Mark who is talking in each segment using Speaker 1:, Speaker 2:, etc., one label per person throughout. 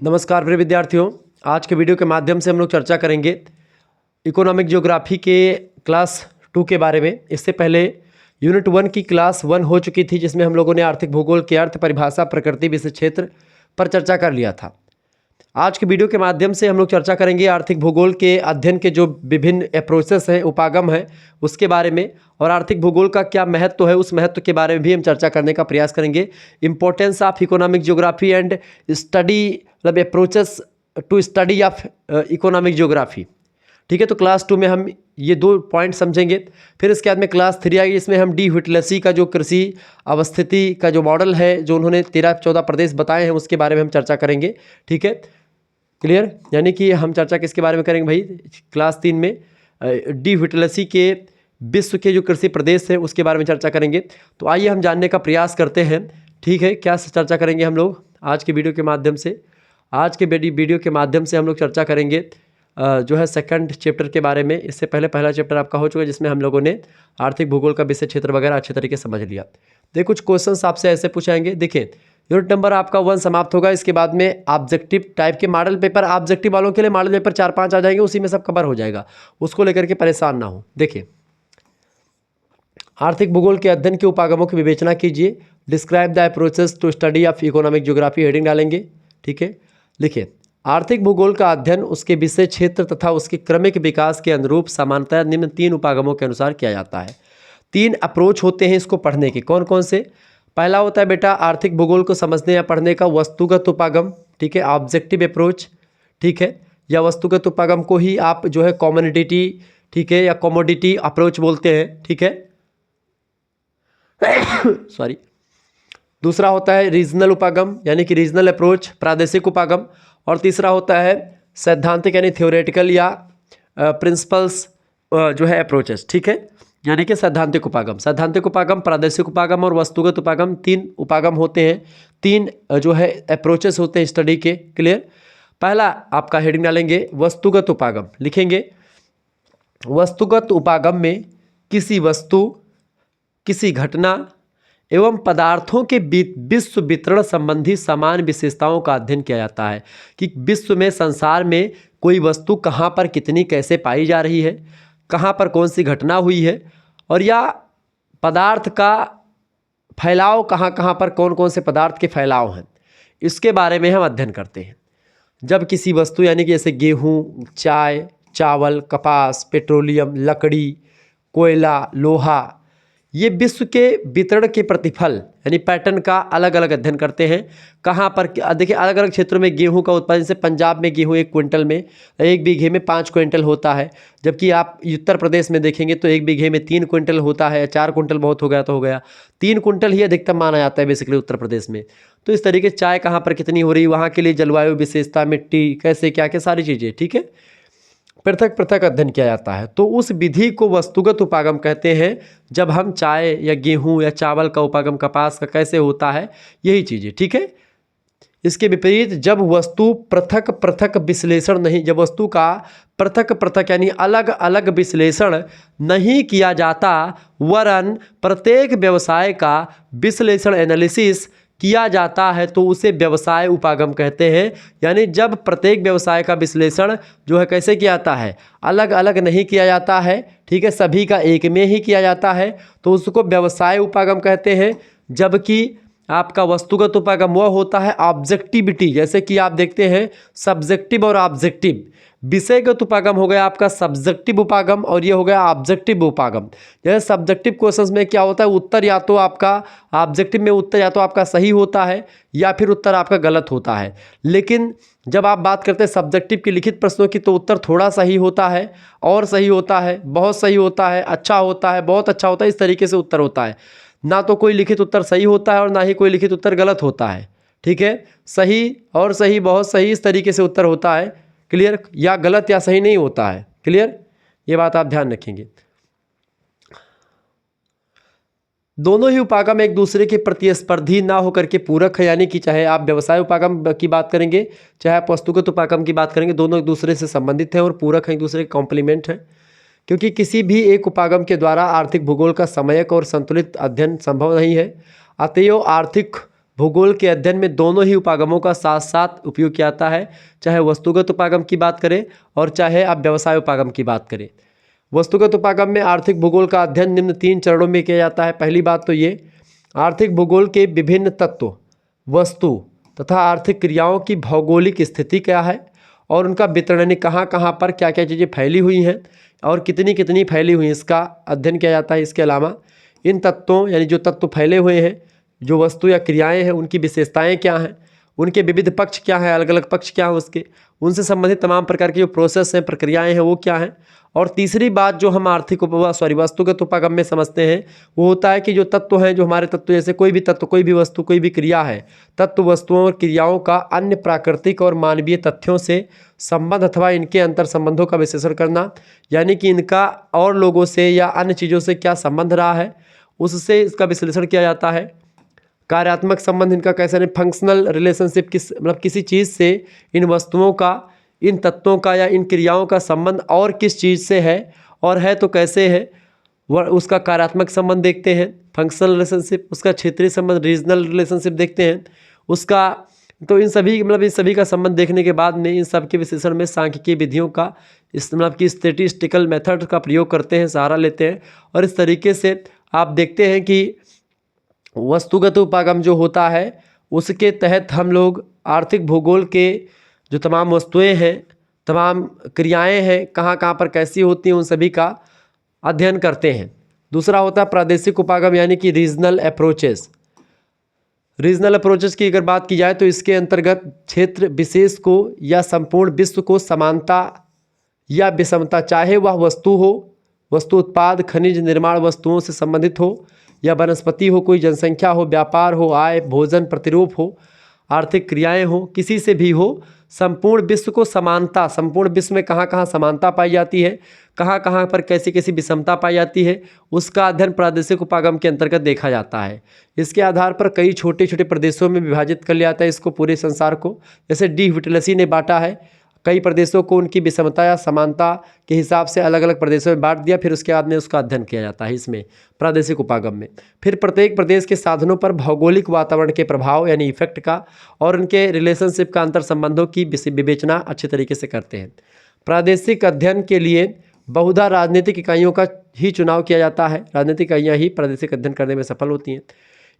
Speaker 1: नमस्कार प्रिय विद्यार्थियों, आज के वीडियो के माध्यम से हम लोग चर्चा करेंगे इकोनॉमिक ज्योग्राफी के क्लास 2 के बारे में। इससे पहले यूनिट 1 की क्लास 1 हो चुकी थी, जिसमें हम लोगों ने आर्थिक भूगोल के अर्थ, परिभाषा, प्रकृति, विषय क्षेत्र पर चर्चा कर लिया था। आज के वीडियो के माध्यम से हम लोग चर्चा करेंगे आर्थिक भूगोल के अध्ययन के जो विभिन्न अप्रोचेस हैं, उपागम है, उसके बारे में, और आर्थिक भूगोल का क्या महत्व है, उस महत्व के बारे में भी हम चर्चा करने का प्रयास करेंगे। Importance of economic geography and study, मतलब approaches to study of economic geography. ठीक है, तो क्लास 2 में हम ये 2 पॉइंट समझेंगे। फिर इसके बाद में क्लास 3 आएगी, इसमें हम डी व्हिटलेसी का जो कृषि अवस्थिति का जो मॉडल है, जो उन्होंने 13-14 प्रदेश बताए हैं, उसके बारे में हम चर्चा करेंगे। ठीक है, क्लियर। यानी कि हम चर्चा किसके बारे में करेंगे भाई, क्लास 3 में डी व्हिटलेसी के विश्व के जो कृषि प्रदेश है उसके बारे में चर्चा करेंगे। तो आइए हम जानने का प्रयास करते हैं। ठीक है, क्या चर्चा करेंगे हम लोग आज के वीडियो के माध्यम से। आज के वीडियो के माध्यम से हम लोग चर्चा करेंगे जो है सेकंड चैप्टर के बारे में। इससे पहले पहला चैप्टर आपका हो चुका है, जिसमें हम लोगों ने आर्थिक भूगोल का विषय क्षेत्र वगैरह अच्छे तरीके से समझ लिया। देखिए, कुछ क्वेश्चंस आपसे ऐसे पूछाएंगे। देखिए, यूनिट नंबर आपका 1 समाप्त होगा। इसके बाद में ऑब्जेक्टिव टाइप के मॉडल पेपर, ऑब्जेक्टिव वालों के लिए मॉडल पेपर 4-5 आ जाएंगे, उसी में सब कवर हो जाएगा, उसको लेकर के परेशान ना हो। देखिए, आर्थिक भूगोल के अध्ययन के उपागमों की विवेचना कीजिए। Describe the approaches to study of economic geography heading डालेंगे। ठीक है, लिखिए, आर्थिक भूगोल का अध्ययन उसके विषय क्षेत्र तथा उसके क्रमिक विकास के अनुरूप सामान्यतः निम्न 3 उपागमों के अनुसार किया जाता है। 3 अप्रोच होते हैं इसको पढ़ने के। कौन कौन से? पहला होता है बेटा आर्थिक भूगोल को समझने या पढ़ने का वस्तुगत उपागम। ठीक है, ऑब्जेक्टिव अप्रोच। ठीक है, या वस्तुगत उपागम को ही आप जो है कॉमोडिटी, ठीक है, या कॉमोडिटी अप्रोच बोलते हैं। ठीक है सॉरी। दूसरा होता है रीजनल उपागम, यानी कि रीजनल अप्रोच, प्रादेशिक उपागम। और तीसरा होता है सैद्धांतिक, यानी थ्योरेटिकल या प्रिंसिपल्स जो है अप्रोचेस। ठीक है, यानी कि सैद्धांतिक उपागम, सैद्धांतिक उपागम, प्रादेशिक उपागम और वस्तुगत उपागम, 3 उपागम होते हैं, 3 जो है अप्रोचेस होते हैं स्टडी के। क्लियर। पहला आपका हेडिंग डालेंगे वस्तुगत उपागम। लिखेंगे, वस्तुगत उपागम में किसी वस्तु, किसी घटना एवं पदार्थों के विश्व वितरण संबंधी समान विशेषताओं का अध्ययन किया जाता है कि विश्व में, संसार में कोई वस्तु कहाँ पर कितनी कैसे पाई जा रही है, कहाँ पर कौन सी घटना हुई है, और या पदार्थ का फैलाव कहाँ कहाँ पर कौन कौन से पदार्थ के फैलाव हैं, इसके बारे में हम अध्ययन करते हैं। जब किसी वस्तु, यानी कि जैसे गेहूँ, चाय, चावल, कपास, पेट्रोलियम, लकड़ी, कोयला, लोहा, ये विश्व के वितरण के प्रतिफल यानी पैटर्न का अलग अलग अध्ययन करते हैं। कहाँ पर देखिए, अलग अलग क्षेत्रों में गेहूं का उत्पादन, जैसे पंजाब में गेहूं 1 क्विंटल में, 1 बीघे में 5 क्विंटल होता है, जबकि आप उत्तर प्रदेश में देखेंगे तो 1 बीघे में 3 क्विंटल होता है। 4 क्विंटल बहुत हो गया तो हो गया, 3 क्विंटल ही अधिकतम माना जाता है बेसिकली उत्तर प्रदेश में। तो इस तरीके से चाय कहाँ पर कितनी हो रही, वहाँ के लिए जलवायु विशेषता, मिट्टी कैसे, क्या क्या सारी चीज़ें, ठीक है, पृथक पृथक अध्ययन किया जाता है। तो उस विधि को वस्तुगत उपागम कहते हैं। जब हम चाय या गेहूं या चावल का उपागम, कपास का कैसे होता है, यही चीज़ें। ठीक है, इसके विपरीत जब वस्तु पृथक पृथक विश्लेषण नहीं, जब वस्तु का पृथक पृथक यानी अलग अलग विश्लेषण नहीं किया जाता, वरन प्रत्येक व्यवसाय का विश्लेषण, एनालिसिस किया जाता है, तो उसे व्यवसाय उपागम कहते हैं। यानी जब प्रत्येक व्यवसाय का विश्लेषण जो है कैसे किया जाता है, अलग अलग नहीं किया जाता है, ठीक है, सभी का एक में ही किया जाता है, तो उसको व्यवसाय उपागम कहते हैं। जबकि आपका वस्तुगत उपागम वह होता है ऑब्जेक्टिविटी, जैसे कि आप देखते हैं सब्जेक्टिव और ऑब्जेक्टिव। विषयगत उपागम हो गया आपका सब्जेक्टिव उपागम, और ये हो गया ऑब्जेक्टिव उपागम। जैसे सब्जेक्टिव क्वेश्चंस में क्या होता है, उत्तर या तो आपका ऑब्जेक्टिव में उत्तर या तो आपका सही होता है या फिर उत्तर आपका गलत होता है। लेकिन जब आप बात करते हैं सब्जेक्टिव की लिखित प्रश्नों की, तो उत्तर थोड़ा सही होता है, और सही होता है, बहुत सही होता है, अच्छा होता है, बहुत अच्छा होता है, इस तरीके से उत्तर होता है। ना तो कोई लिखित उत्तर सही होता है और ना ही कोई लिखित उत्तर गलत होता है। ठीक है, सही और सही, बहुत सही, इस तरीके से उत्तर होता है। क्लियर, या गलत या सही नहीं होता है। क्लियर, ये बात आप ध्यान रखेंगे। दोनों ही उपागम एक दूसरे के प्रतिस्पर्धी ना होकर के पूरक है, यानी कि चाहे आप व्यवसाय उपागम की बात करेंगे, चाहे आप वस्तुगत उपागम की बात करेंगे, दोनों एक दूसरे से संबंधित हैं और पूरक हैं, एक दूसरे के कॉम्प्लीमेंट हैं। क्योंकि किसी भी एक उपागम के द्वारा आर्थिक भूगोल का समयक और संतुलित अध्ययन संभव नहीं है। अतएव आर्थिक भूगोल के अध्ययन में दोनों ही उपागमों का साथ साथ उपयोग किया जाता है, चाहे वस्तुगत उपागम की बात करें और चाहे आप व्यवसाय उपागम की बात करें। वस्तुगत उपागम में आर्थिक भूगोल का अध्ययन निम्न 3 चरणों में किया जाता है। पहली बात तो ये, आर्थिक भूगोल के विभिन्न तत्व, वस्तु तथा आर्थिक क्रियाओं की भौगोलिक स्थिति क्या है और उनका वितरण, यानी कहाँ कहाँ पर क्या क्या चीज़ें फैली हुई हैं और कितनी कितनी फैली हुई हैं, इसका अध्ययन किया जाता है। इसके अलावा इन तत्वों, यानी जो तत्व फैले हुए हैं, जो वस्तु या क्रियाएं हैं, उनकी विशेषताएं क्या हैं, उनके विविध पक्ष क्या हैं, अलग अलग पक्ष क्या हैं उसके, उनसे संबंधित तमाम प्रकार की जो प्रोसेस हैं, प्रक्रियाएं हैं, वो क्या हैं। और तीसरी बात जो हम वस्तुगत उपागम में समझते हैं, वो होता है कि जो तत्व हैं, जो हमारे तत्व, जैसे कोई भी तत्व, कोई भी वस्तु, कोई भी क्रिया है, तत्व, वस्तुओं और क्रियाओं का अन्य प्राकृतिक और मानवीय तथ्यों से संबंध अथवा इनके अंतर संबंधों का विश्लेषण करना, यानी कि इनका और लोगों से या अन्य चीज़ों से क्या संबंध रहा है, उससे इसका विश्लेषण किया जाता है। कार्यात्मक संबंध इनका कैसे, यानी फंक्शनल रिलेशनशिप, मतलब किसी चीज़ से इन वस्तुओं का, इन तत्वों का या इन क्रियाओं का संबंध और किस चीज़ से है और है तो कैसे है, वह उसका कार्यात्मक संबंध देखते हैं, फंक्शनल रिलेशनशिप, उसका क्षेत्रीय संबंध, रीजनल रिलेशनशिप देखते हैं उसका। तो इन सभी का संबंध देखने के बाद में इन सब के विश्लेषण में सांख्यिकीय विधियों का कि स्टैटिस्टिकल मेथड का प्रयोग करते हैं, सहारा लेते हैं। और इस तरीके से आप देखते हैं कि वस्तुगत उपागम जो होता है उसके तहत हम लोग आर्थिक भूगोल के जो तमाम वस्तुएं हैं, तमाम क्रियाएं हैं, कहाँ कहाँ पर कैसी होती हैं, उन सभी का अध्ययन करते हैं। दूसरा होता है प्रादेशिक उपागम, यानी कि रीजनल अप्रोचेस। रीजनल अप्रोचेस की अगर बात की जाए तो इसके अंतर्गत क्षेत्र विशेष को या संपूर्ण विश्व को समानता या विषमता, चाहे वह वस्तु हो, वस्तु उत्पाद, खनिज, निर्माण वस्तुओं से संबंधित हो या वनस्पति हो, कोई जनसंख्या हो, व्यापार हो, आय, भोजन, प्रतिरूप हो, आर्थिक क्रियाएं हो, किसी से भी हो, संपूर्ण विश्व को समानता, संपूर्ण विश्व में कहाँ कहाँ समानता पाई जाती है, कहाँ कहाँ पर कैसी कैसी विषमता पाई जाती है, उसका अध्ययन प्रादेशिक उपागम के अंतर्गत देखा जाता है। इसके आधार पर कई छोटे छोटे प्रदेशों में विभाजित कर लिया जाता है इसको, पूरे संसार को। जैसे डी विटलसी ने बांटा है, कई प्रदेशों को उनकी विषमता या समानता के हिसाब से अलग अलग प्रदेशों में बांट दिया, फिर उसके बाद में उसका अध्ययन किया जाता है इसमें प्रादेशिक उपागम में। फिर प्रत्येक प्रदेश के साधनों पर भौगोलिक वातावरण के प्रभाव, यानी इफेक्ट का, और उनके रिलेशनशिप का, अंतर संबंधों की विवेचना अच्छे तरीके से करते हैं। प्रादेशिक अध्ययन के लिए बहुधा राजनीतिक इकाइयों का ही चुनाव किया जाता है, राजनीतिक इकाइयाँ ही प्रादेशिक अध्ययन करने में सफल होती हैं।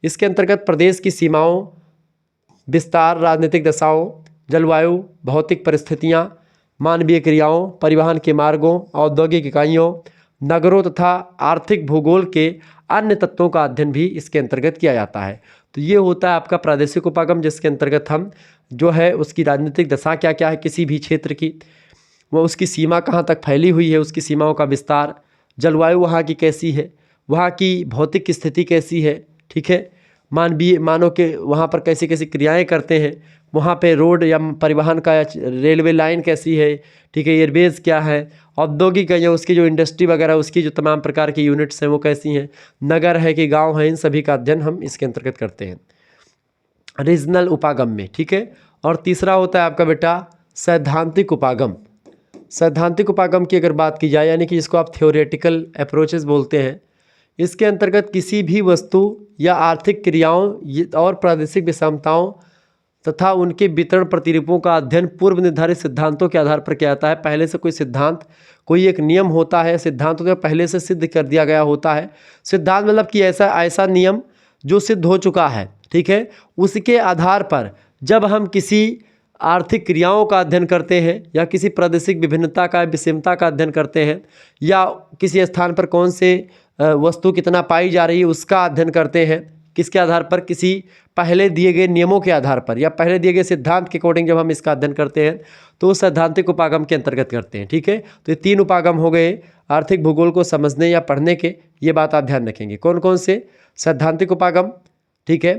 Speaker 1: इसके अंतर्गत प्रदेश की सीमाओं, विस्तार, राजनीतिक दशाओं, जलवायु, भौतिक परिस्थितियाँ, मानवीय क्रियाओं, परिवहन के मार्गों, औद्योगिक इकाइयों, नगरों तथा आर्थिक भूगोल के अन्य तत्वों का अध्ययन भी इसके अंतर्गत किया जाता है। तो ये होता है आपका प्रादेशिक उपागम, जिसके अंतर्गत हम जो है उसकी राजनीतिक दशा क्या क्या है किसी भी क्षेत्र की, वो उसकी सीमा कहाँ तक फैली हुई है, उसकी सीमाओं का विस्तार, जलवायु वहाँ की कैसी है, वहाँ की भौतिक स्थिति कैसी है, ठीक है, मानव के वहाँ पर कैसी कैसी क्रियाएं करते हैं, वहाँ पे रोड या परिवहन का रेलवे लाइन कैसी है, ठीक है, एयरबेस क्या है, औद्योगिक है या उसकी जो इंडस्ट्री वगैरह, उसकी जो तमाम प्रकार की यूनिट्स हैं वो कैसी हैं, नगर है कि गांव है, इन सभी का अध्ययन हम इसके अंतर्गत करते हैं रीजनल उपागम में, ठीक है। और तीसरा होता है आपका बेटा सैद्धांतिक उपागम। सैद्धांतिक उपागम की अगर बात की जाए, यानी कि जिसको आप थ्योरेटिकल अप्रोचेस बोलते हैं, इसके अंतर्गत किसी भी वस्तु या आर्थिक क्रियाओं और प्रादेशिक विषमताओं तथा उनके वितरण प्रतिरूपों का अध्ययन पूर्व निर्धारित सिद्धांतों के आधार पर किया जाता है। पहले से कोई सिद्धांत, कोई एक नियम होता है, सिद्धांत होता है, पहले से सिद्ध कर दिया गया होता है। सिद्धांत मतलब कि ऐसा नियम जो सिद्ध हो चुका है, ठीक है, उसके आधार पर जब हम किसी आर्थिक क्रियाओं का अध्ययन करते हैं या किसी प्रादेशिक विभिन्नता का, विषमता का अध्ययन करते हैं, या किसी स्थान पर कौन से वस्तु कितना पाई जा रही है उसका अध्ययन करते हैं, किसके आधार पर, किसी पहले दिए गए नियमों के आधार पर या पहले दिए गए सिद्धांत के अकॉर्डिंग जब हम इसका अध्ययन करते हैं तो सैद्धांतिक उपागम के अंतर्गत करते हैं, ठीक है। तो ये 3 उपागम हो गए आर्थिक भूगोल को समझने या पढ़ने के, ये बात आप ध्यान रखेंगे। कौन कौन से? सैद्धांतिक उपागम, ठीक है,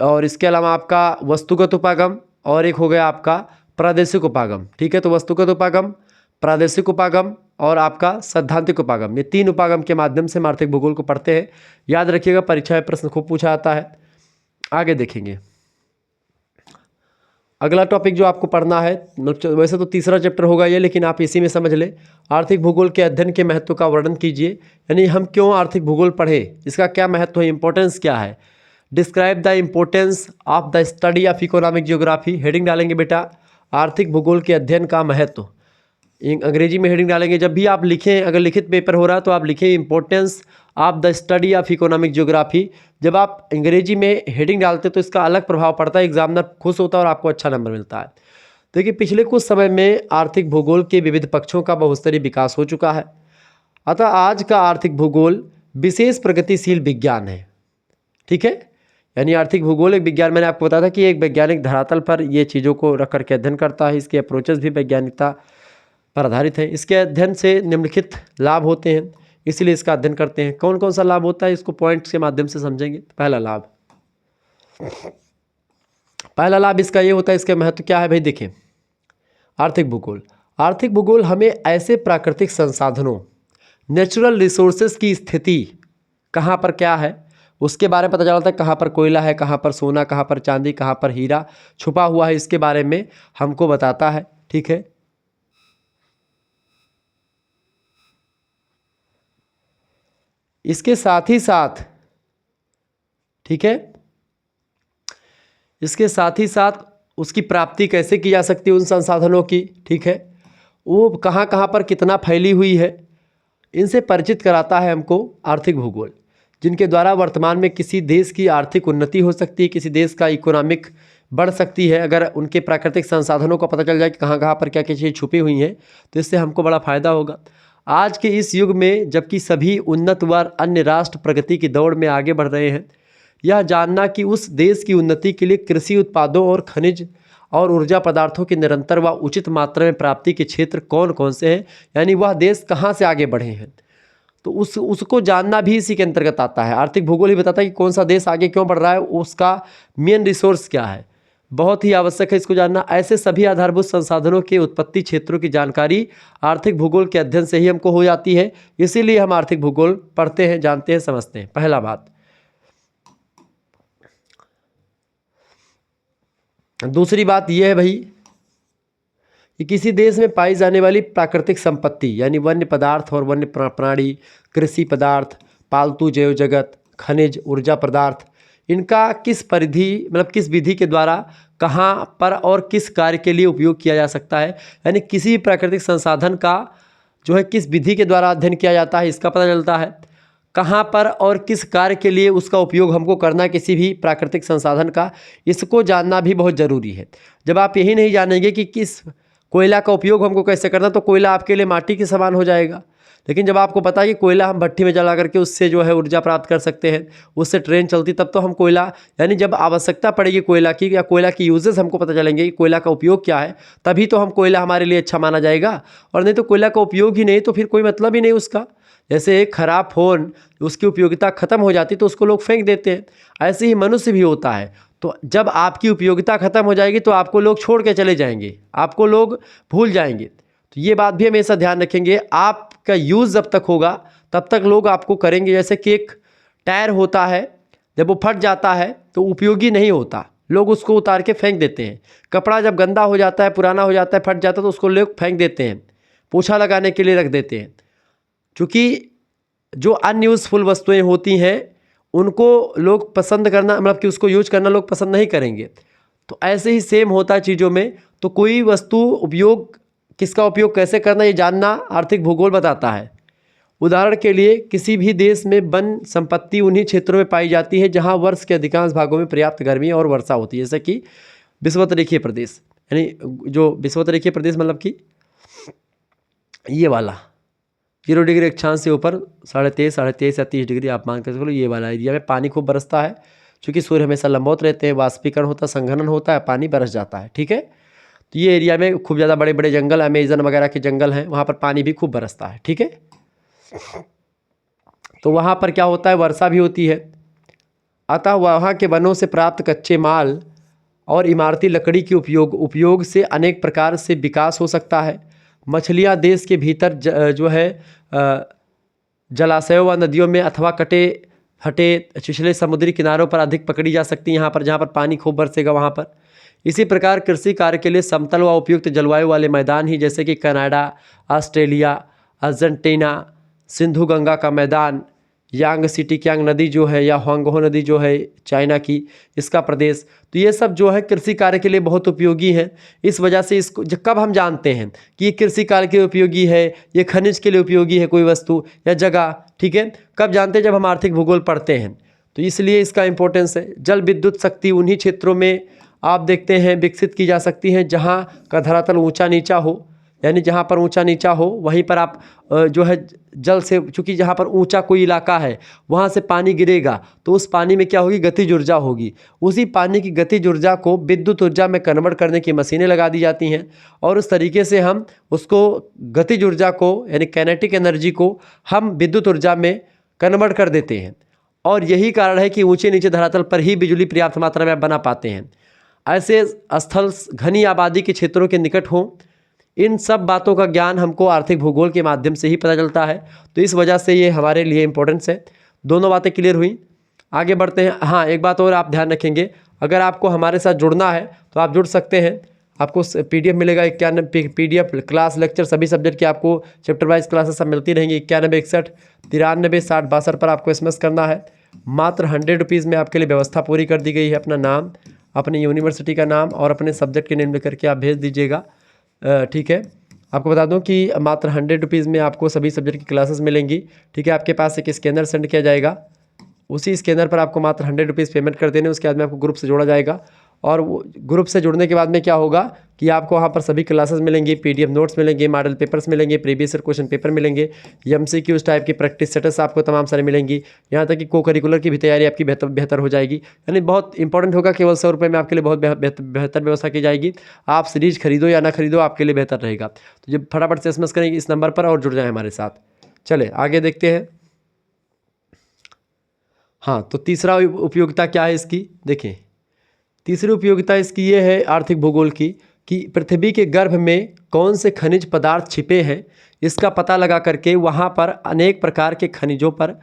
Speaker 1: और इसके अलावा आपका वस्तुगत उपागम, और एक हो गया आपका प्रादेशिक उपागम, ठीक है। तो वस्तुगत उपागम, प्रादेशिक उपागम और आपका सैद्धांतिक उपागम, ये 3 उपागम के माध्यम से हम आर्थिक भूगोल को पढ़ते हैं। याद रखिएगा, परीक्षा में प्रश्न खूब पूछा जाता है। आगे देखेंगे अगला टॉपिक जो आपको पढ़ना है, वैसे तो तीसरा चैप्टर होगा ये, लेकिन आप इसी में समझ ले, आर्थिक भूगोल के अध्ययन के महत्व का वर्णन कीजिए। यानी हम क्यों आर्थिक भूगोल पढ़े, इसका क्या महत्व है, इंपॉर्टेंस क्या है, describe the importance of the study of economic geography. Heading डालेंगे बेटा आर्थिक भूगोल के अध्ययन का महत्व। अंग्रेजी में हेडिंग डालेंगे। जब भी आप लिखें, अगर लिखित पेपर हो रहा है तो आप लिखें importance of the study of economic geography. जब आप अंग्रेजी में हेडिंग डालते तो इसका अलग प्रभाव पड़ता है, एग्जामिनर खुश होता है और आपको अच्छा नंबर मिलता है। देखिए पिछले कुछ समय में आर्थिक भूगोल के विविध पक्षों का बहुस्तरीय विकास हो चुका है, अतः आज का आर्थिक भूगोल विशेष प्रगतिशील विज्ञान है। ठीक है, यानी आर्थिक भूगोल एक विज्ञान, मैंने आपको बताया था कि एक वैज्ञानिक धरातल पर ये चीज़ों को रख करके अध्ययन करता है। इसके अप्रोचेस भी वैज्ञानिकता पर आधारित है। इसके अध्ययन से निम्नलिखित लाभ होते हैं, इसीलिए इसका अध्ययन करते हैं। कौन कौन सा लाभ होता है इसको पॉइंट्स के माध्यम से समझेंगे। पहला लाभ इसका ये होता है, इसका महत्व क्या है भाई। देखिए आर्थिक भूगोल हमें ऐसे प्राकृतिक संसाधनों, नेचुरल रिसोर्सेज की स्थिति कहाँ पर क्या है उसके बारे में पता चलता है। कहाँ पर कोयला है, कहाँ पर सोना, कहाँ पर चांदी, कहाँ पर हीरा छुपा हुआ है, इसके बारे में हमको बताता है। ठीक है, इसके साथ ही साथ, ठीक है, इसके साथ ही साथ उसकी प्राप्ति कैसे की जा सकती है उन संसाधनों की। ठीक है, वो कहाँ कहाँ पर कितना फैली हुई है, इनसे परिचित कराता है हमको आर्थिक भूगोल, जिनके द्वारा वर्तमान में किसी देश की आर्थिक उन्नति हो सकती है, किसी देश का इकोनॉमिक बढ़ सकती है। अगर उनके प्राकृतिक संसाधनों का पता चल जाए कि कहाँ कहाँ पर क्या क्या चीज़ छुपी हुई हैं तो इससे हमको बड़ा फ़ायदा होगा। आज के इस युग में जबकि सभी उन्नत व अन्य राष्ट्र प्रगति की दौड़ में आगे बढ़ रहे हैं, यह जानना कि उस देश की उन्नति के लिए कृषि उत्पादों और खनिज और ऊर्जा पदार्थों की निरंतर व उचित मात्रा में प्राप्ति के क्षेत्र कौन कौन से हैं, यानी वह देश कहाँ से आगे बढ़े हैं, तो उसको जानना भी इसी के अंतर्गत आता है। आर्थिक भूगोल ही बताता है कि कौन सा देश आगे क्यों बढ़ रहा है, उसका मेन रिसोर्स क्या है। बहुत ही आवश्यक है इसको जानना। ऐसे सभी आधारभूत संसाधनों के उत्पत्ति क्षेत्रों की जानकारी आर्थिक भूगोल के अध्ययन से ही हमको हो जाती है, इसीलिए हम आर्थिक भूगोल पढ़ते हैं, जानते हैं, समझते हैं। पहला बात। दूसरी बात यह है भाई कि किसी देश में पाई जाने वाली प्राकृतिक संपत्ति यानी वन्य पदार्थ और वन्य प्राणी, कृषि पदार्थ, पालतू जैव जगत, खनिज, ऊर्जा पदार्थ, इनका किस परिधि मतलब किस विधि के द्वारा कहाँ पर और किस कार्य के लिए उपयोग किया जा सकता है, यानी किसी प्राकृतिक संसाधन का जो है किस विधि के द्वारा अध्ययन किया जाता है इसका पता चलता है। कहाँ पर और किस कार्य के लिए उसका उपयोग हमको करना है किसी भी प्राकृतिक संसाधन का, इसको जानना भी बहुत ज़रूरी है। जब आप यही नहीं जानेंगे कि किस कोयला का उपयोग हमको कैसे करना, तो कोयला आपके लिए माटी के समान हो जाएगा। लेकिन जब आपको पता है कि कोयला हम भट्टी में जला करके उससे जो है ऊर्जा प्राप्त कर सकते हैं, उससे ट्रेन चलती, तब तो हम कोयला, यानी जब आवश्यकता पड़ेगी कोयला की या कोयला की यूजेस हमको पता चलेंगे कि कोयला का उपयोग क्या है, तभी तो हम कोयला हमारे लिए अच्छा माना जाएगा। और नहीं तो कोयला का उपयोग ही नहीं तो फिर कोई मतलब ही नहीं उसका। जैसे एक खराब फ़ोन, उसकी उपयोगिता ख़त्म हो जाती तो उसको लोग फेंक देते हैं, ऐसे ही मनुष्य भी होता है। तो जब आपकी उपयोगिता ख़त्म हो जाएगी तो आपको लोग छोड़ के चले जाएंगे, आपको लोग भूल जाएंगे। तो ये बात भी हमेशा ध्यान रखेंगे, आपका यूज़ जब तक होगा तब तक लोग आपको करेंगे। जैसे कि एक टायर होता है, जब वो फट जाता है तो उपयोगी नहीं होता, लोग उसको उतार के फेंक देते हैं। कपड़ा जब गंदा हो जाता है, पुराना हो जाता है, फट जाता है तो उसको लोग फेंक देते हैं, पोछा लगाने के लिए रख देते हैं। क्योंकि जो अनयूज़फुल वस्तुएं होती हैं उनको लोग पसंद करना, मतलब कि उसको यूज करना लोग पसंद नहीं करेंगे। तो ऐसे ही सेम होता है चीज़ों में। तो कोई वस्तु उपयोग, किसका उपयोग कैसे करना, ये जानना आर्थिक भूगोल बताता है। उदाहरण के लिए किसी भी देश में वन संपत्ति उन्हीं क्षेत्रों में पाई जाती है जहाँ वर्ष के अधिकांश भागों में पर्याप्त गर्मी और वर्षा होती है, जैसे कि विषुवत-रेखीय प्रदेश। यानी जो विषुवत-रेखीय प्रदेश मतलब कि ये वाला 0 डिग्री अक्षांश से ऊपर 23.5 या 30 डिग्री आप मान कर चलो, ये वाला एरिया में पानी खूब बरसता है। क्योंकि सूर्य हमेशा लंबवत रहते हैं, वाष्पीकरण होता है, संघनन होता है, पानी बरस जाता है। ठीक है, तो ये एरिया में खूब ज़्यादा बड़े बड़े जंगल, अमेजन वगैरह के जंगल हैं, वहाँ पर पानी भी खूब बरसता है। ठीक है, तो वहाँ पर क्या होता है, वर्षा भी होती है। अतः वहाँ के वनों से प्राप्त कच्चे माल और इमारती लकड़ी के उपयोग से अनेक प्रकार से विकास हो सकता है। मछलियाँ देश के भीतर जो है जलाशयों व नदियों में अथवा कटे फटे छिछले समुद्री किनारों पर अधिक पकड़ी जा सकती हैं, यहाँ पर जहाँ पर पानी खूब बरसेगा वहाँ पर। इसी प्रकार कृषि कार्य के लिए समतल व उपयुक्त जलवायु वाले मैदान ही, जैसे कि Canada, Australia, Argentina, Sindhu Ganga का मैदान, यांगसी कियांग नदी जो है या हुआंगहो नदी जो है चाइना की, इसका प्रदेश, तो ये सब जो है कृषि कार्य के लिए बहुत उपयोगी हैं। इस वजह से इसको कब हम जानते हैं कि ये कृषि कार्य के लिए उपयोगी है, ये खनिज के लिए उपयोगी है कोई वस्तु या जगह, ठीक है, कब जानते हैं? जब हम आर्थिक भूगोल पढ़ते हैं। तो इसलिए इसका इम्पोर्टेंस है। जल विद्युत शक्ति उन्हीं क्षेत्रों में आप देखते हैं विकसित की जा सकती हैं जहाँ का धरातल ऊंचा नीचा हो, यानी जहाँ पर ऊंचा नीचा हो वहीं पर आप जो है जल से, चूँकि जहाँ पर ऊंचा कोई इलाका है वहाँ से पानी गिरेगा तो उस पानी में क्या होगी? गतिज ऊर्जा होगी। उसी पानी की गतिज ऊर्जा को विद्युत ऊर्जा में कन्वर्ट करने की मशीनें लगा दी जाती हैं और उस तरीके से हम उसको गतिज ऊर्जा को यानी काइनेटिक एनर्जी को हम विद्युत ऊर्जा में कन्वर्ट कर देते हैं। और यही कारण है कि ऊंचे नीचे धरातल पर ही बिजली पर्याप्त मात्रा में आप बना पाते हैं। ऐसे स्थल घनी आबादी के क्षेत्रों के निकट हों, इन सब बातों का ज्ञान हमको आर्थिक भूगोल के माध्यम से ही पता चलता है। तो इस वजह से ये हमारे लिए इम्पोर्टेंस है। दोनों बातें क्लियर हुई, आगे बढ़ते हैं। हाँ, एक बात और आप ध्यान रखेंगे, अगर आपको हमारे साथ जुड़ना है तो आप जुड़ सकते हैं। आपको PDF मिलेगा 91 PDF क्लास लेक्चर सभी सब्जेक्ट की आपको चैप्टर वाइज क्लासेस सब मिलती रहेंगी। 91 61 93 60 62 पर आपको SMS करना है। मात्र 100 रुपीज़ में आपके लिए व्यवस्था पूरी कर दी गई है। अपना नाम, अपनी यूनिवर्सिटी का नाम और अपने सब्जेक्ट के नेम लेकर के आप भेज दीजिएगा, ठीक है। आपको बता दूं कि मात्र 100 रुपीज़ में आपको सभी सब्जेक्ट की क्लासेस मिलेंगी, ठीक है। आपके पास एक स्कैनर सेंड किया जाएगा, उसी स्कैनर पर आपको मात्र 100 रुपीज़ पेमेंट कर देने, उसके बाद में आपको ग्रुप से जोड़ा जाएगा। और वो ग्रुप से जुड़ने के बाद में क्या होगा कि आपको वहाँ पर सभी क्लासेस मिलेंगी, PDF नोट्स मिलेंगे, मॉडल पेपर्स मिलेंगे, प्रीवियस ईयर क्वेश्चन पेपर मिलेंगे, MCQ टाइप की प्रैक्टिस सेट्स आपको तमाम सारे मिलेंगी। यहाँ तक कि को करिकुलर की भी तैयारी आपकी बेहतर हो जाएगी। यानी बहुत इंपॉर्टेंट होगा, केवल 100 रुपये में आपके लिए बहुत बेहतर व्यवस्था की जाएगी। आप सीरीज खरीदो या ना खरीदो, आपके लिए बेहतर रहेगा। तो जब फटाफट से SMS करेंगे इस नंबर पर और जुड़ जाएँ हमारे साथ। चले आगे देखते हैं। हाँ, तो तीसरा उपयोगिता क्या है इसकी? देखें, तीसरी उपयोगिता इसकी ये है आर्थिक भूगोल की कि पृथ्वी के गर्भ में कौन से खनिज पदार्थ छिपे हैं, इसका पता लगा करके वहाँ पर अनेक प्रकार के खनिजों पर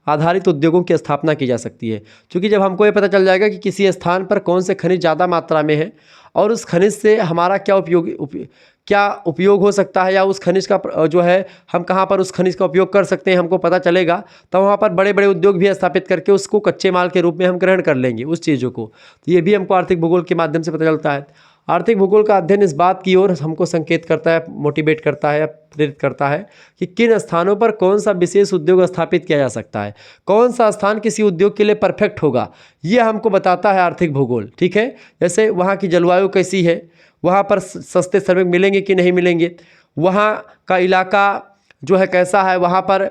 Speaker 1: आधारित उद्योगों की स्थापना की जा सकती है। क्योंकि जब हमको ये पता चल जाएगा कि किसी स्थान पर कौन से खनिज ज़्यादा मात्रा में है और उस खनिज से हमारा क्या उपयोग हो सकता है, या उस खनिज का जो है हम कहाँ पर उस खनिज का उपयोग कर सकते हैं, हमको पता चलेगा, तो वहाँ पर बड़े बड़े उद्योग भी स्थापित करके उसको कच्चे माल के रूप में हम ग्रहण कर लेंगे उस चीज़ों को। तो ये भी हमको आर्थिक भूगोल के माध्यम से पता चलता है। आर्थिक भूगोल का अध्ययन इस बात की ओर हमको संकेत करता है, मोटिवेट करता है, प्रेरित करता है कि किन स्थानों पर कौन सा विशेष उद्योग स्थापित किया जा सकता है, कौन सा स्थान किसी उद्योग के लिए परफेक्ट होगा, ये हमको बताता है आर्थिक भूगोल, ठीक है। जैसे वहाँ की जलवायु कैसी है, वहाँ पर सस्ते श्रमिक मिलेंगे कि नहीं मिलेंगे, वहाँ का इलाका जो है कैसा है, वहाँ पर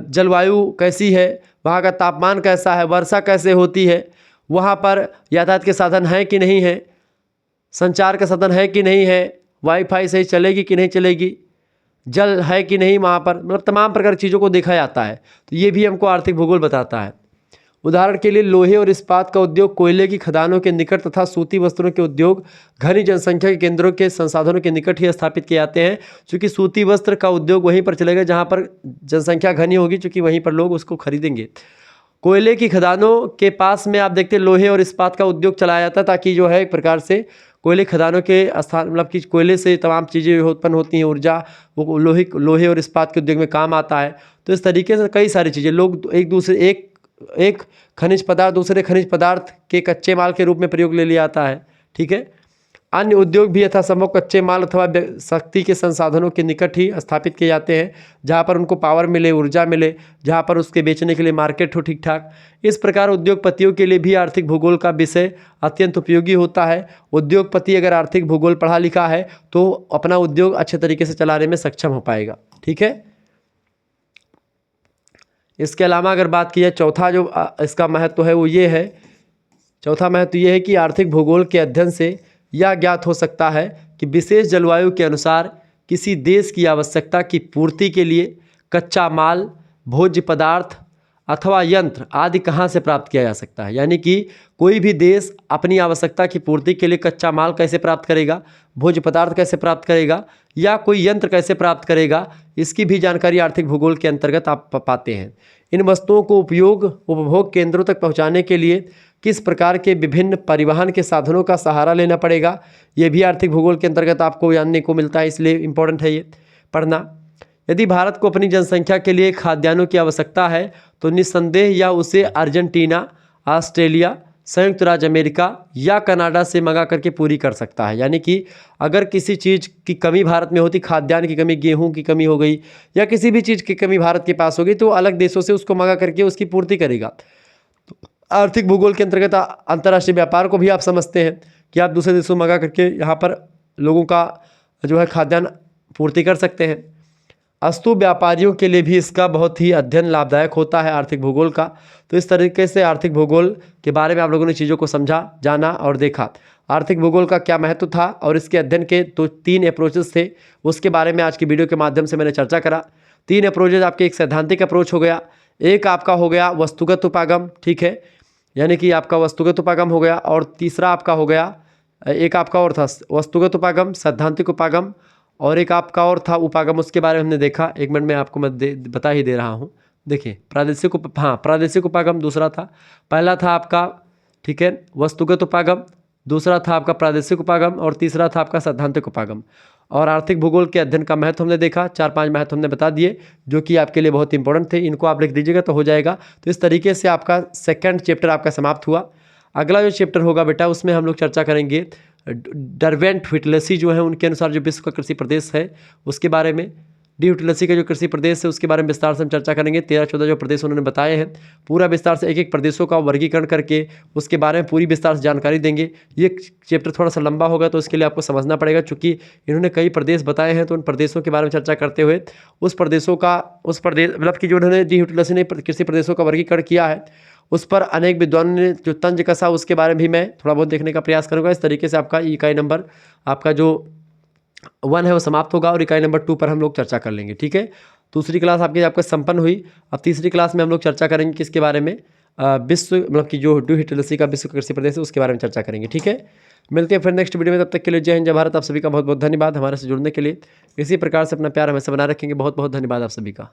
Speaker 1: जलवायु कैसी है, वहाँ का तापमान कैसा है, वर्षा कैसे होती है, वहाँ पर यातायात के साधन हैं कि नहीं है, संचार का साधन है कि नहीं है, वाईफाई सही चलेगी कि नहीं चलेगी, जल है कि नहीं वहाँ पर, मतलब तमाम प्रकार की चीज़ों को देखा जाता है। तो ये भी हमको आर्थिक भूगोल बताता है। उदाहरण के लिए लोहे और इस्पात का उद्योग कोयले की खदानों के निकट तथा सूती वस्त्रों के उद्योग घनी जनसंख्या के केंद्रों के संसाधनों के निकट ही स्थापित किए जाते हैं। चूँकि सूती वस्त्र का उद्योग वहीं पर चलेगा जहाँ पर जनसंख्या घनी होगी, चूँकि वहीं पर लोग उसको खरीदेंगे। कोयले की खदानों के पास में आप देखते हैं लोहे और इस्पात का उद्योग चलाया जाता है, ताकि जो है एक प्रकार से कोयले खदानों के स्थान, मतलब कि कोयले से तमाम चीज़ें उत्पन्न होती हैं, ऊर्जा, वो लोहे और इस्पात के उद्योग में काम आता है। तो इस तरीके से कई सारी चीज़ें लोग एक खनिज पदार्थ दूसरे खनिज पदार्थ के कच्चे माल के रूप में प्रयोग ले लिया जाता है, ठीक है। अन्य उद्योग भी यथासंभव कच्चे माल अथवा शक्ति के संसाधनों के निकट ही स्थापित किए जाते हैं, जहाँ पर उनको पावर मिले, ऊर्जा मिले, जहाँ पर उसके बेचने के लिए मार्केट हो ठीक ठाक। इस प्रकार उद्योगपतियों के लिए भी आर्थिक भूगोल का विषय अत्यंत उपयोगी होता है। उद्योगपति अगर आर्थिक भूगोल पढ़ा लिखा है तो अपना उद्योग अच्छे तरीके से चलाने में सक्षम हो पाएगा, ठीक है। इसके अलावा अगर बात की जाए, चौथा जो इसका महत्व है वो ये है, चौथा महत्व ये है कि आर्थिक भूगोल के अध्ययन से यह ज्ञात हो सकता है कि विशेष जलवायु के अनुसार किसी देश की आवश्यकता की पूर्ति के लिए कच्चा माल, भोज्य पदार्थ अथवा यंत्र आदि कहाँ से प्राप्त किया जा सकता है। यानी कि कोई भी देश अपनी आवश्यकता की पूर्ति के लिए कच्चा माल कैसे प्राप्त करेगा, भोज्य पदार्थ कैसे प्राप्त करेगा, या कोई यंत्र कैसे प्राप्त करेगा, इसकी भी जानकारी आर्थिक भूगोल के अंतर्गत आप पाते हैं। इन वस्तुओं को उपभोग केंद्रों तक पहुँचाने के लिए किस प्रकार के विभिन्न परिवहन के साधनों का सहारा लेना पड़ेगा, ये भी आर्थिक भूगोल के अंतर्गत आपको जानने को मिलता है, इसलिए इम्पोर्टेंट है ये पढ़ना। यदि भारत को अपनी जनसंख्या के लिए खाद्यान्नों की आवश्यकता है तो निस्संदेह या उसे अर्जेंटीना, ऑस्ट्रेलिया, संयुक्त राज्य अमेरिका या कनाडा से मंगा करके पूरी कर सकता है। यानी कि अगर किसी चीज़ की कमी भारत में होती, खाद्यान्न की कमी, गेहूं की कमी हो गई या किसी भी चीज़ की कमी भारत के पास होगी, तो अलग देशों से उसको मंगा करके उसकी पूर्ति करेगा। आर्थिक भूगोल के अंतर्गत अंतर्राष्ट्रीय व्यापार को भी आप समझते हैं कि आप दूसरे देशों में मंगा करके यहाँ पर लोगों का जो है खाद्यान्न पूर्ति कर सकते हैं। अस्तु व्यापारियों के लिए भी इसका बहुत ही अध्ययन लाभदायक होता है आर्थिक भूगोल का। तो इस तरीके से आर्थिक भूगोल के बारे में आप लोगों ने चीज़ों को समझा, जाना और देखा। आर्थिक भूगोल का क्या महत्व था और इसके अध्ययन के तो 3 अप्रोचेस थे, उसके बारे में आज की वीडियो के माध्यम से मैंने चर्चा करा। 3 अप्रोचेज आपके, एक सैद्धांतिक अप्रोच हो गया, एक आपका हो गया वस्तुगत उपागम, ठीक है, यानी कि आपका वस्तुगत उपागम हो गया, और तीसरा आपका हो गया, एक आपका और था वस्तुगत उपागम, सैद्धांतिक उपागम, और एक आपका और था उपागम, उसके बारे में हमने देखा। एक मिनट में आपको मैं बता ही दे रहा हूँ। देखिए प्रादेशिक उपागम दूसरा था, पहला था आपका, ठीक है, वस्तुगत उपागम, दूसरा था आपका प्रादेशिक उपागम, और तीसरा था आपका सैद्धांतिक उपागम। और आर्थिक भूगोल के अध्ययन का महत्व हमने देखा, 4-5 महत्व हमने बता दिए जो कि आपके लिए बहुत इंपॉर्टेंट थे। इनको आप लिख दीजिएगा तो हो जाएगा। तो इस तरीके से आपका सेकंड चैप्टर आपका समाप्त हुआ। अगला जो चैप्टर होगा बेटा, उसमें हम लोग चर्चा करेंगे डर्वेंट व्हिटलेसी जो है उनके अनुसार जो विश्व का कृषि प्रदेश है उसके बारे में। डी व्हिटलेसी का जो कृषि प्रदेश है उसके बारे में विस्तार से हम चर्चा करेंगे। 13-14 जो प्रदेश उन्होंने बताए हैं, पूरा विस्तार से एक एक प्रदेशों का वर्गीकरण करके उसके बारे में पूरी विस्तार से जानकारी देंगे। ये चैप्टर थोड़ा सा लंबा होगा तो इसके लिए आपको समझना पड़ेगा, चूँकि इन्होंने कई प्रदेश बताए हैं, तो उन प्रदेशों के बारे में चर्चा करते हुए उस प्रदेश मतलब कि जो उन्होंने डी व्हिटलेसी ने कृषि प्रदेशों का वर्गीकरण किया है उस पर अनेक विद्वानों ने जो तंज कसा उसके बारे में भी मैं थोड़ा बहुत देखने का प्रयास करूँगा। इस तरीके से आपका इकाई नंबर आपका जो 1 है वो समाप्त होगा और इकाई नंबर 2 पर हम लोग चर्चा कर लेंगे, ठीक है। दूसरी क्लास आपका संपन्न हुई। अब तीसरी क्लास में हम लोग चर्चा करेंगे किसके बारे में, विश्व मतलब कि जो डी व्हिटलेसी का विश्व कृषि प्रदेश है उसके बारे में चर्चा करेंगे, ठीक है। मिलते हैं फिर नेक्स्ट वीडियो में, तब तक के लिए जय हिंद जय भारत। आप सभी का बहुत बहुत धन्यवाद हमारे से जुड़ने के लिए। इसी प्रकार से अपना प्यार हमेशा बना रखेंगे। बहुत बहुत धन्यवाद आप सभी का।